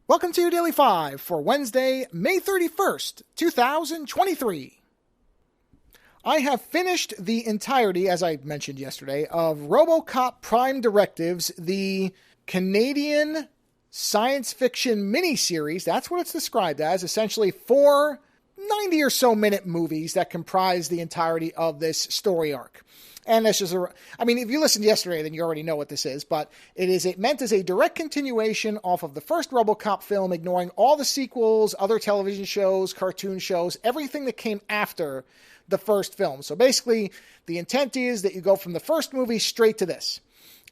Welcome to Daily 5 for Wednesday, May 31st, 2023. I have finished the entirety, as I mentioned yesterday, of Robocop Prime Directives, the Canadian science fiction miniseries. That's what it's described as, essentially 4 90 or so minute movies that comprise the entirety of this story arc. And that's just if you listened yesterday, then you already know what this is, but it is meant as a direct continuation off of the first Robocop film, ignoring all the sequels, other television shows, cartoon shows, everything that came after the first film. So basically, the intent is that you go from the first movie straight to this.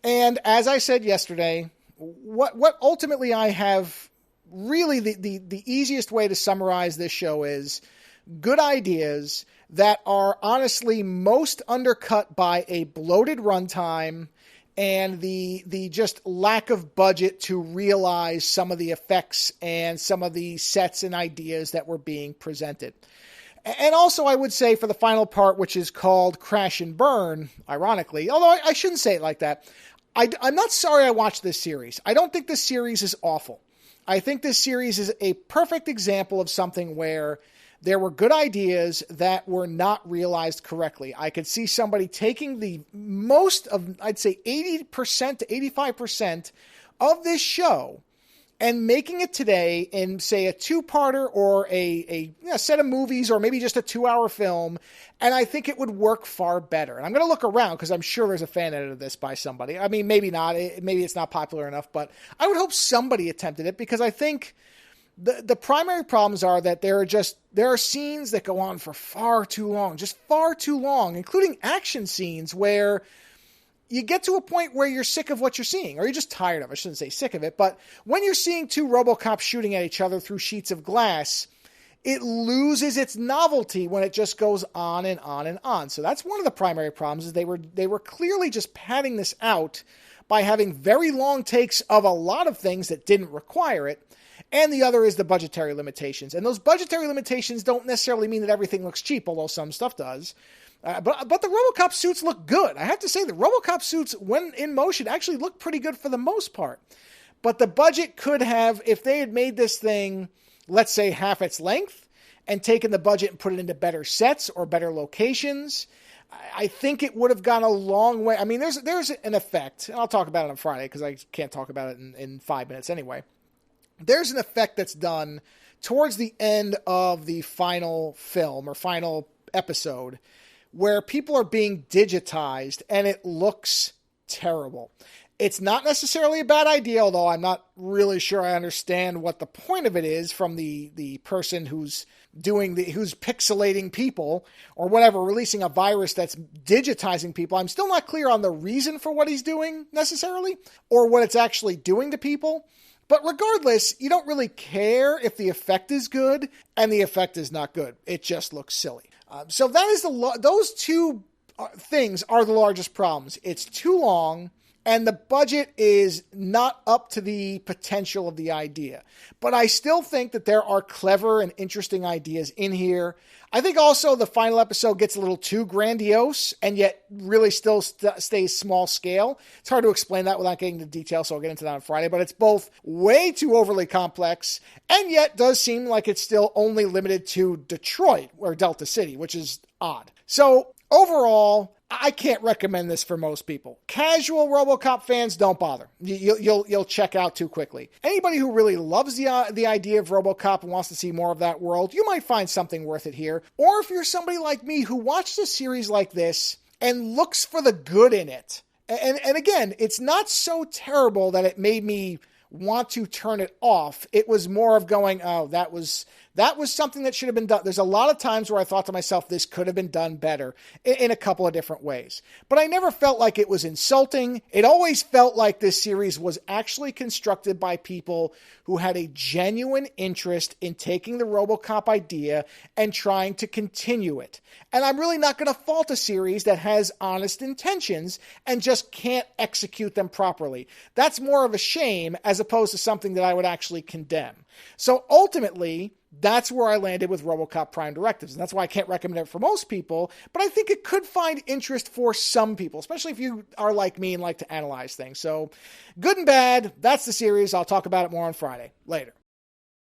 And as I said yesterday, what ultimately I have really the easiest way to summarize this show is good ideas that are honestly most undercut by a bloated runtime and the just lack of budget to realize some of the effects and some of the sets and ideas that were being presented. And also, I would say for the final part, which is called Crash and Burn, ironically, although I shouldn't say it like that, I'm not sorry I watched this series. I don't think this series is awful. I think this series is a perfect example of something where there were good ideas that were not realized correctly. I could see somebody taking the most of, I'd say 80% to 85% of this show and making it today in, say, a 2-parter or a set of movies or maybe just a 2-hour film, and I think it would work far better. And I'm going to look around because I'm sure there's a fan edit of this by somebody. I mean, maybe not. Maybe it's not popular enough, but I would hope somebody attempted it because I think the primary problems are that there are scenes that go on for far too long, just far too long, including action scenes where you get to a point where you're sick of what you're seeing, or you're just tired of it. I shouldn't say sick of it, but when you're seeing 2 Robocops shooting at each other through sheets of glass, it loses its novelty when it just goes on and on and on. So that's one of the primary problems, is they were clearly just padding this out by having very long takes of a lot of things that didn't require it. And the other is the budgetary limitations. And those budgetary limitations don't necessarily mean that everything looks cheap, although some stuff does. But the Robocop suits look good. I have to say, the Robocop suits, when in motion, actually look pretty good for the most part. But the budget could have, if they had made this thing, let's say, half its length, and taken the budget and put it into better sets or better locations, I think it would have gone a long way. I mean, there's an effect, and I'll talk about it on Friday because I can't talk about it in 5 minutes anyway. There's an effect that's done towards the end of the final film or final episode where people are being digitized and it looks terrible. It's not necessarily a bad idea, although I'm not really sure I understand what the point of it is from the person who's pixelating people or whatever, releasing a virus that's digitizing people. I'm still not clear on the reason for what he's doing necessarily or what it's actually doing to people. But regardless, you don't really care if the effect is good and the effect is not good. It just looks silly. So that is those 2 things are the largest problems. It's too long and the budget is not up to the potential of the idea. But I still think that there are clever and interesting ideas in here. I think also the final episode gets a little too grandiose and yet really still stays small scale. It's hard to explain that without getting into detail, so I'll get into that on Friday. But it's both way too overly complex and yet does seem like it's still only limited to Detroit or Delta City, which is odd. So overall, I can't recommend this for most people. Casual Robocop fans, don't bother. You'll check out too quickly. Anybody who really loves the idea of Robocop and wants to see more of that world, you might find something worth it here. Or if you're somebody like me who watched a series like this and looks for the good in it. And again, it's not so terrible that it made me want to turn it off. It was more of going, oh, that was something that should have been done. There's a lot of times where I thought to myself, this could have been done better in a couple of different ways. But I never felt like it was insulting. It always felt like this series was actually constructed by people who had a genuine interest in taking the Robocop idea and trying to continue it. And I'm really not going to fault a series that has honest intentions and just can't execute them properly. That's more of a shame as opposed to something that I would actually condemn. So ultimately, that's where I landed with Robocop Prime Directives. And that's why I can't recommend it for most people, but I think it could find interest for some people, especially if you are like me and like to analyze things. So good and bad, that's the series. I'll talk about it more on Friday. Later.